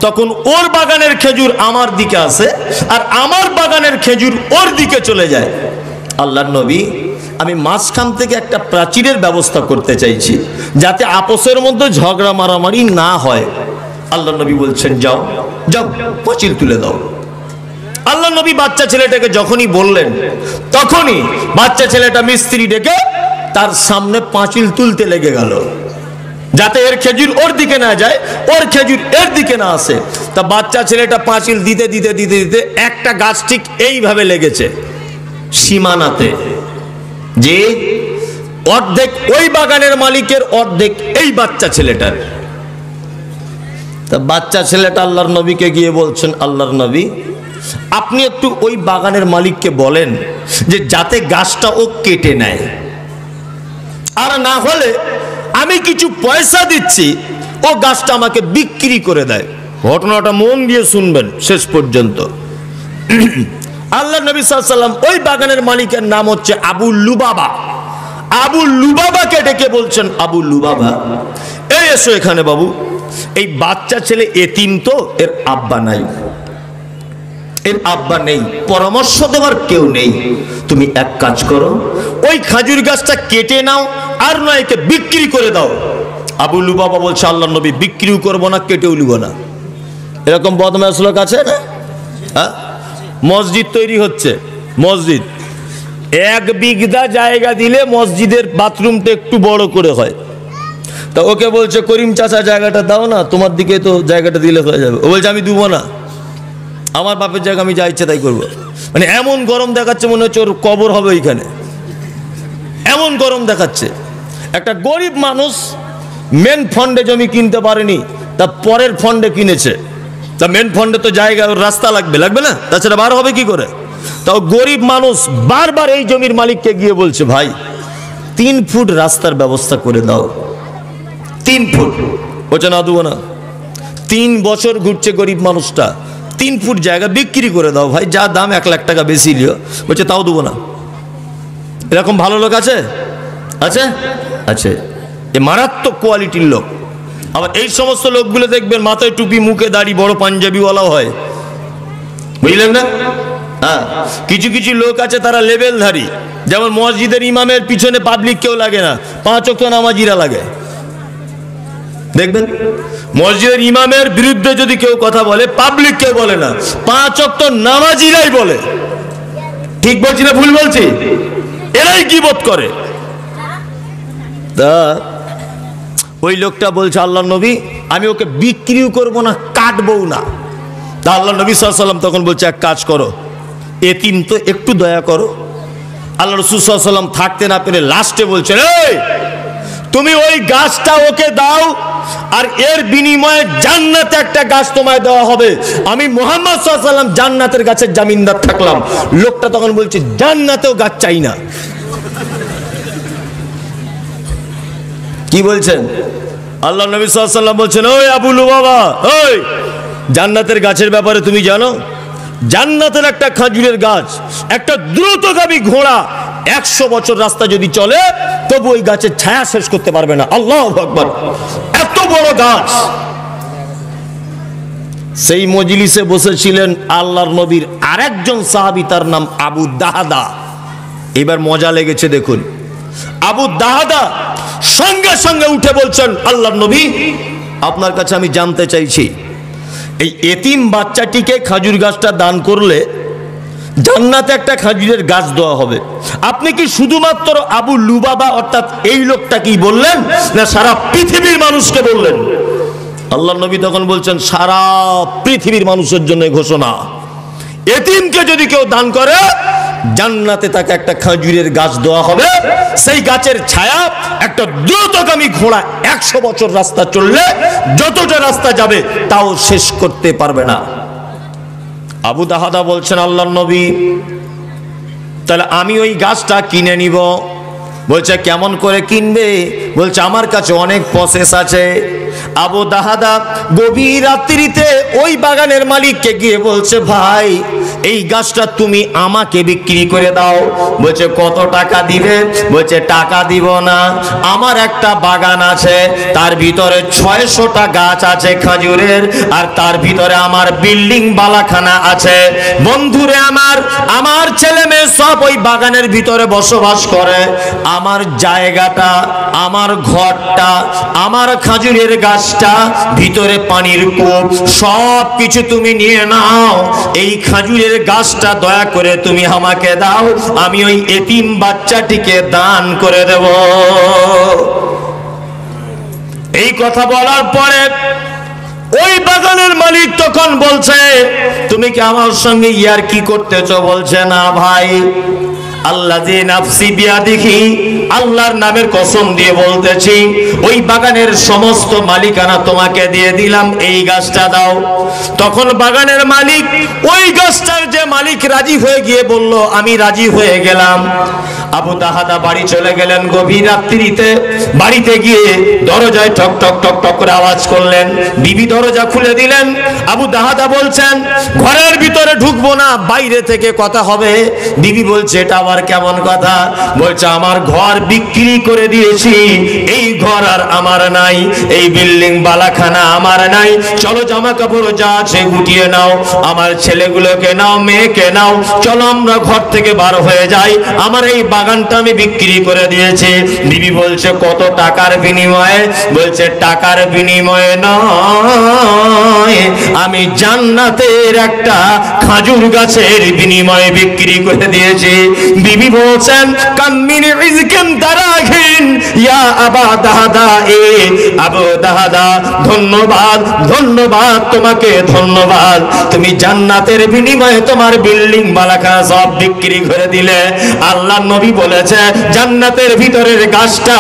তখন ওর বাগানের খেজুর আমার দিকে আসে আর আমার বাগানের খেজুর ওর দিকে চলে যায়। আল্লাহর নবী আমি মাঝখান থেকে একটা প্রাচীরের ব্যবস্থা করতে চাইছি, যাতে আপোসের মধ্যে ঝগড়া মারামারি না হয়। আল্লাহর নবী বলছেন, যাও যাও, পাঁচিল তুলে দাও। আল্লাহর নবী বাচ্চা ছেলেটাকে যখনই বললেন, তখনই বাচ্চা ছেলেটা মিস্ত্রি ডেকে তার সামনে পাঁচিল তুলতে লেগে গেল, যাতে এর খেজুর ওর দিকে না যায়, ওর খেজুর এর দিকে না আসে। তা বাচ্চা ছেলেটা পাঁচিল দিতে দিতে দিতে দিতে একটা গাছ ঠিক এইভাবে লেগেছে সীমানাতে, যে অর্ধেক ওই বাগানের মালিকের, অর্ধেক এই বাচ্চা ছেলেটার। তা বাচ্চা ছেলেটা আল্লাহর নবীকে গিয়ে বলছেন, আল্লাহর নবী আপনি একটু ওই বাগানের মালিককে বলেন যে যাতে গাছটা ও কেটে নেয়, আর না হলে আমি কিছু পয়সা দিচ্ছি ও গাছটা আমাকে বিক্রি করে দেয়। ঘটনাটা মন দিয়ে শুনবেন শেষ পর্যন্ত। আল্লাহ নবী সাল্লাল্লাহু আলাইহি ওয়াসাল্লাম ওই বাগানের মালিকের নাম হচ্ছে আবু লুবাবা। আবু লুবাবাকে ডেকে বলছেন, আবু লুবাবা এই এসো এখানে বাবু, এই বাচ্চা ছেলে এতিম তো, এর আব্বা নাই, এর আব্বা নেই, পরামর্শ দেওয়ার কেউ নেই, তুমি এক কাজ করো ওই খাজুর গাছটা কেটে নাও আর নয় একে বিক্রি করে দাও। আবু লুবাবা বলছে, আল্লাহ নবী বিক্রিও করবো না কেটেও নিব না। এরকম বদমাশ লোক আছে না? হ্যাঁ, মসজিদ তৈরি হচ্ছে, মসজিদ 1 বিঘা জায়গা দিলে মসজিদের বাথরুমটা একটু বড় করে হয়, তা ওকে বলছে করিম চাচা জায়গাটা দাও না, তোমার দিকে তো জায়গাটা দিলে হয়ে যাবে। ও বলছে আমি দেবো না, আমার বাপের জায়গা আমি যা ইচ্ছে তাই করবো। মানে এমন গরম দেখাচ্ছে মনে হচ্ছে ওর কবর হবে ওইখানে, এমন গরম দেখাচ্ছে। একটা গরিব মানুষ মেন ফন্ডে জমি কিনতে পারেনি, তা পরের ফন্ডে কিনেছে, তা মেন ফন্ডে তো জায়গা ওর রাস্তা লাগবে, লাগবে না, তাছাড়া বার হবে কি করে? তাও গরিব মানুষ বারবার এই জমির মালিককে গিয়ে বলছে, ভাই 3 ফুট রাস্তার ব্যবস্থা করে দাও, 3 ফুট। বলছে না দেবো না। 3 বছর ঘুরছে গরিব মানুষটা, 3 ফুট জায়গা বিক্রি করে দাও ভাই, যা দাম 1 লাখ টাকা বেশি লিও। বলছে তাও দেবো না। এরকম ভালো লোক আছে? আছে, আছে। এ মারাত্মক কোয়ালিটির লোক। আবার এই সমস্ত লোকগুলো দেখবেন মাথায় টুপি, মুখে দাড়ি, বড় পাঞ্জাবিওয়ালাও হয়, বুঝলেন না? হ্যাঁ, কিছু কিছু লোক আছে তারা লেভেলধারী, যেমন মসজিদের ইমামের পিছনে পাবলিক কেউ লাগে না, 5 ওয়াক্ত নামাজিরা লাগে। দেখবেন মসজিদের ইমামের বিরুদ্ধে যদি কেউ কথা বলে পাবলিক কেউ বলে না, 5 ওয়াক্ত নামাজিরাই বলে। ঠিক বলছি না ভুল বলছি? এরাই গীবত করে। তা ওই লোকটা বলছে, আল্লাহ নবী আমি ওকে বিক্রিও করবো না, কাটবও না। তা আল্লাহ নবী সাল্লাল্লাহু আলাইহি ওয়াসাল্লাম তখন বলছে, এক কাজ করো, এতিম তো একটু দয়া করো। আল্লাহ রাসূল সাল্লাল্লাহু আলাইহি ওয়াসাল্লাম থাকতে না পেরে লাস্টে বলছেন, এই তুমি ওই গাছটা ওকে দাও, আর এর বিনিময়ে জান্নাতে একটা গাছ তোমায় দেওয়া হবে। আমি মুহাম্মদ সাল্লাল্লাহু আলাইহি ওয়াসাল্লাম জান্নাতের গাছের জামিনদার থাকলাম। লোকটা তখন বলছে, জান্নাতেও গাছ চাই না। কি বলছেন? আল্লাহ নবী সাল্লাল্লাহু আলাইহি ওয়াসাল্লাম বলছেন, ওই আবু লুবাবা, ওই জান্নাতের গাছের ব্যাপারে তুমি জানো? জান্নাতের একটা খাজুরের গাছ, একটা দ্রুতগামী ঘোড়া 100 বছর রাস্তা যদি চলে তবু ওই গাছের ছায়া শেষ করতে পারবে না। আল্লাহু আকবার, এত বড় গাছ। সেই মজলিসে বসেছিলেন আল্লাহর নবীর আরেকজন সাহাবী, তার নাম আবু দাহাদা। এবার মজা লেগেছে দেখুন। আবু দাহাদা সঙ্গে সঙ্গে উঠে বলছেন, আল্লাহর নবী আপনার কাছে আমি জানতে চাইছি, এই এতিম বাচ্চাটিকে খাজুর গাছটা দান করলে জান্নাতে একটা খাজুরের গাছ দেওয়া হবে। আপনি কি শুধুমাত্র আবু লুবাবা অর্থাৎ এই লোকটাকেই বললেন, না সারা পৃথিবীর মানুষকে বললেন? আল্লাহর নবী তখন বলছেন, সারা পৃথিবীর মানুষের জন্য ঘোষণা, এতিমকে যদি কেউ দান করে জান্নাতে তাকে একটা খাজুরের গাছ দেওয়া হবে। সেই গাছের ছায়া একটা দ্রুতগামী ঘোড়া 100 বছর রাস্তা চললে যতটা রাস্তা যাবে তাও শেষ করতে পারবে না। আবু দাহাদা বলছেন, আল্লাহর নবী তাহলে আমি ওই গাছটা কিনে নিব। বলছে কেমন করে কিনবে? বলছে আমার কাছে অনেক প্রসেস আছে। আবু দাহাদা গভীর রাত্রিতে ওই বাগানের মালিককে গিয়ে বলছে, ভাই এই গাছটা তুমি আমাকে বিক্রি করে দাও। বলছে কত টাকা দিবে? বলছে টাকা দিব না, আমার একটা বাগান আছে, তার ভিতরে 600টা গাছ আছে খাজুরের, আর তার ভিতরে আমার বিল্ডিং বালাখানা আছে। বন্ধুরে আমার ছেলে মেয়ে সব ওই বাগানের ভিতরে বসবাস করে। আমার জায়গাটা, আমার ঘরটা, আমার খাজুরের গাছটা, ভিতরে পানির কূপ, সব কিছু তুমি নিয়ে নাও। এই খাজুরের গাছটা দয়া করে তুমি আমাকে দাও, আমি ওই এতিম বাচ্চাটিকে দান করে দেব। এই কথা বলার পরে ওই বাগানের মালিক তখন বলছে, তুমি কি আমার সঙ্গে ইয়ার কি করতেছ? বলছে না ভাই, আল্লাযী নাফসি বিয়াদিহি, আল্লাহর নামের কসম দিয়ে বলতেছি, ওই বাগানের সমস্ত মালিকানা তোমাকে দিয়ে দিলাম, এই গাছটা দাও। তখন বাগানের মালিক, ওই গাছটার যে মালিক রাজি হয়ে গিয়ে বলল আমি রাজি হয়ে গেলাম। আবু দাহাদা বাড়ি চলে গেলেন গভীর রাত্রিতে। বাড়িতে গিয়ে দরজায় ঠক ঠক ঠক ঠক করে আওয়াজ করলেন। বিবি দরজা খুলে দিলেন। আবু দাহাদা বলছেন ঘরের ভিতরে ঢুকবো না, বাইরে থেকে কথা হবে। বিবি বলছে এটা আবার কেমন কথা? বলছে আমার ঘর বিক্রি করে দিয়েছি, এই ঘর আর আমার নাই, এই বিল্ডিং বালাখানা আমার নাই। চলো জামা কাপড় যা আছে গুটিয়ে নাও, আমার ছেলেগুলোকে নাও, মেয়েকে নাও, চলো আমরা ঘর থেকে বার হয়ে যাই, আমার এই বাগানটা আমি বিক্রি করে দিয়েছি। বিবি বলছে কত টাকার বিনিময়ে? বলছে টাকার বিনিময়ে নয়, আমি জান্নাতের একটা খাজুর গাছের বিনিময়ে বিক্রি করে দিয়েছি। বিবি বলছেন কাম্মিন ইজকিন দারাহিন ইয়া আবা দাহাদা, এ আবু দাহাদা ধন্যবাদ, ধন্যবাদ তোমাকে, ধন্যবাদ, তুমি জান্নাতের বিনিময়ে তোমার বিল্ডিং বালাখানা সব বিক্রি করে দিলে। আল্লাহ নবী বলেছে জান্নাতের ভিতরের গাছটা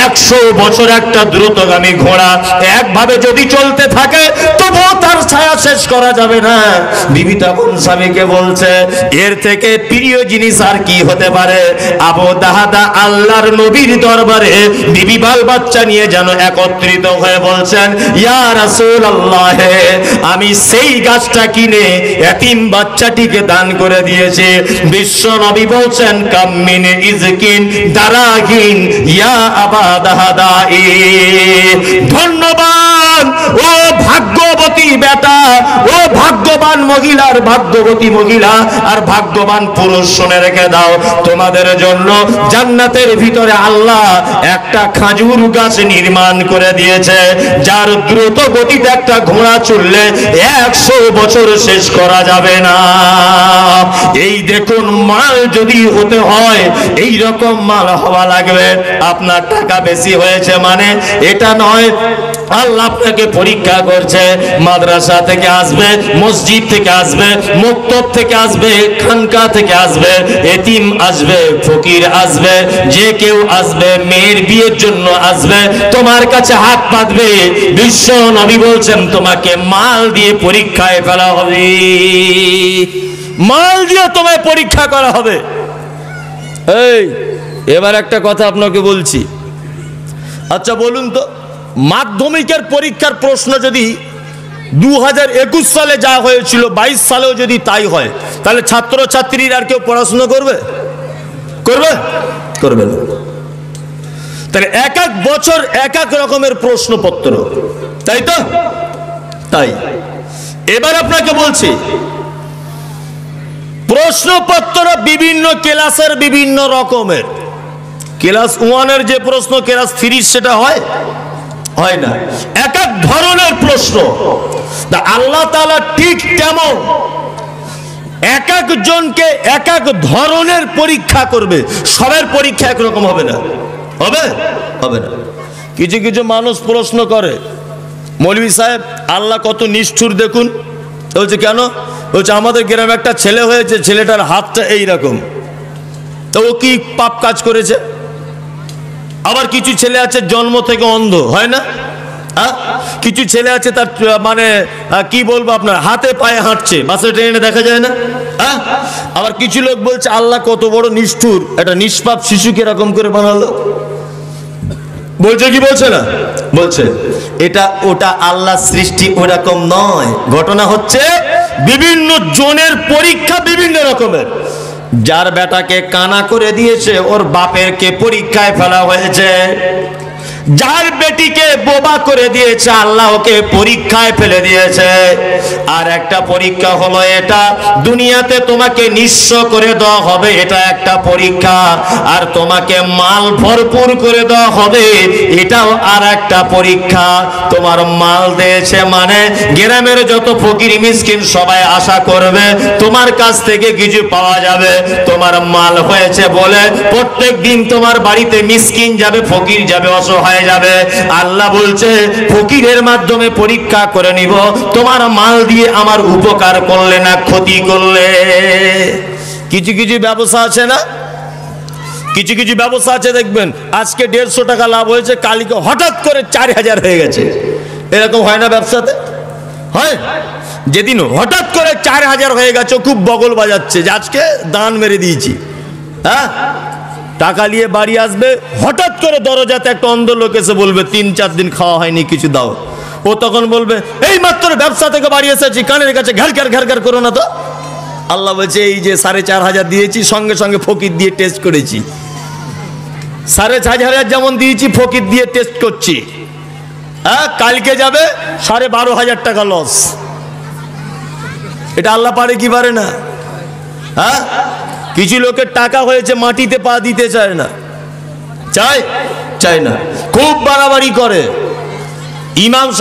100 বছর একটা দ্রুতগামী ঘোড়া, একভাবে যদি চলতে থাকে তবুও তার ছায়া শেষ করা যাবে না। বিবি তখন স্বামীকে বলছে এর থেকে প্রিয় জিনিস আর কি হতে পারে? আবু দাহাদা আল্লাহর নবীর দরবারে বিবি বাল বাচ্চা নিয়ে যেন একত্রিত হয়ে বলছেন ইয়া রাসূলুল্লাহ, আমি সেই গাছটা কিনে এতিম বাচ্চাটিকে দান করে দিয়েছি। বিশ্ব নবী বলছেন কাম্মিন ইজকিন দারাহিন ইয়া আবা দাহাদা, ধন্যবাদ ও ভাগ্যবতী বেটা, ও ভাগ্যবান মহিলার ভাগ্যবতী মহিলা আর ভাগ্যবান পুরুষ, শুনে রেখে দাও তোমাদের জন্য জান্নাতের ভিতরে আল্লাহ একটা খাজুর গাছ নির্মাণ করে দিয়েছে, যার দ্রুত গতিতে একটা ঘোড়া চললে 100 বছর শেষ করা যাবে না। এই দেখুন, মাল যদি হতে হয় এই রকম মাল হওয়া লাগবে। আপনার টাকা বেশি হয়েছে মানে এটা নয় আল্লাহ আপনাকে পরীক্ষা করছে। মাদ্রাসা থেকে আসবে, মসজিদ থেকে আসবে, মক্তব থেকে আসবে, খানকা থেকে আসবে, এতিম আসবে, ফকির আসবে, যে কেউ আসবে, মেয়ের বিয়ের জন্য আসবে, তোমার কাছে হাত পাতবে। বিশ্ব নবী বলছেন তোমাকে মাল দিয়ে পরীক্ষায় ফেলা হবে, মাল দিয়ে তোমায় পরীক্ষা করা হবে। এই এবার একটা কথা আপনাকে বলছি, আচ্ছা বলুন তো, মাধ্যমিকের পরীক্ষার প্রশ্ন যদি 2021 সালে যা হয়েছিল 22 সালেও যদি তাই হয়, তাহলে ছাত্র ছাত্রীরা আর কেউ পড়াশোনা করবে? করবে? করবে না। তাহলে এক এক বছর এক এক রকমের প্রশ্নপত্র, তাই তো? তাই এবার আপনাকে বলছি, প্রশ্নপত্র বিভিন্ন ক্লাসের বিভিন্ন রকমের। ক্লাস 1 যে প্রশ্ন ক্লাস 3 সেটা হয়? হয় না। এক এক ধরনের প্রশ্ন। আল্লাহ তাআলা ঠিক তেমন এক একজনকে এক এক ধরনের পরীক্ষা করবে। সবার পরীক্ষা একরকম হবে না। হবে? হবে না। কিছু কিছু মানুষ প্রশ্ন করে মৌলভী সাহেব আল্লাহ কত নিষ্ঠুর দেখুন। বলছে কেন? বলছে আমাদের গ্রামে একটা ছেলে হয়েছে, ছেলেটার হাতটা এইরকম, তো ও কি পাপ কাজ করেছে? আবার কিছু ছেলে আছে জন্ম থেকে অন্ধ, হয় না? কিছু ছেলে আছে তার মানে কি বলবো আপনার, হাতে পায়ে হাঁটছে, বাসে ট্রেনে দেখা যায় না। আবার কিছু লোক বলছে আল্লাহ কত বড় নিষ্ঠুর, একটা নিষ্পাপ শিশুকে এরকম করে বানালো। বলছে কি বলছে না? বলছে এটা ওটা আল্লাহ সৃষ্টি ওরকম নয়। ঘটনা হচ্ছে বিভিন্ন জনের পরীক্ষা বিভিন্ন রকমের। যার বেটাকে কানা করে দিয়েছে ওর বাপের কে পরীক্ষায় ফেলা হয়েছে। যার বেটিকে বোবা করে দিয়েছে আল্লাহ ওকে পরীক্ষায় ফেলে দিয়েছে। আর একটা পরীক্ষা হলো এটা, দুনিয়াতে তোমাকে নিঃস্ব করে দেওয়া হবে, এটা একটা পরীক্ষা। আর তোমাকে মাল ভরপুর করে দেওয়া হবে, এটাও আর একটা পরীক্ষা। তোমার মাল দিয়েছে মানে গ্রামের যত ফকির মিসকিন সবাই আশা করবে তোমার কাছ থেকে কিছু পাওয়া যাবে। তোমার মাল হয়েছে বলে প্রত্যেক দিন তোমার বাড়িতে মিসকিন যাবে, ফকির যাবে, অসহায় যাবে। আল্লাহ বলছে ফকিরের মাধ্যমে পরীক্ষা করে নিব তোমার মাল দিয়ে আমার উপকার করলে না ক্ষতি করলে। কিছু কিছু ব্যবসা আছে না, কিছু কিছু ব্যবসা আছে দেখবেন আজকে 150 টাকা লাভ হয়েছে, কালকে হঠাৎ করে 4000 হয়ে গেছে। এরকম হয় না ব্যবসাতে? হয়। যেদিন হঠাৎ করে 4000 হয়ে গেছে খুব বগল বাজাচ্ছে যে আজকে দান মেরে দিয়েছি। হ্যাঁ, টাকা নিয়ে বাড়ি আসবে, হঠাৎ করে দরজাতে একটা অন্ধ লোক এসে বলবে 3-4 দিন খাওয়া হয়নি, কিছু দাও। ও তখন বলবে এই মাত্র ব্যবসা থেকে বাড়ি এসেছি, কানের কাছে ঘ্যার ঘ্যার করো না তো। আল্লাহ বলছে এই যে 4500 দিয়েছি, সঙ্গে সঙ্গে ফকির দিয়ে টেস্ট করেছি। 4500 যেমন দিয়েছি ফকির দিয়ে টেস্ট করছি। হ্যাঁ, কালকে যাবে 12500 টাকা লস। এটা আল্লাহ পারে কি পারে না? হ্যাঁ, কিছু লোকের টাকা হয়েছে মাটিতে পা দিতে চায় না, চায় না, খুব বাড়াবাড়ি করে। ইমাম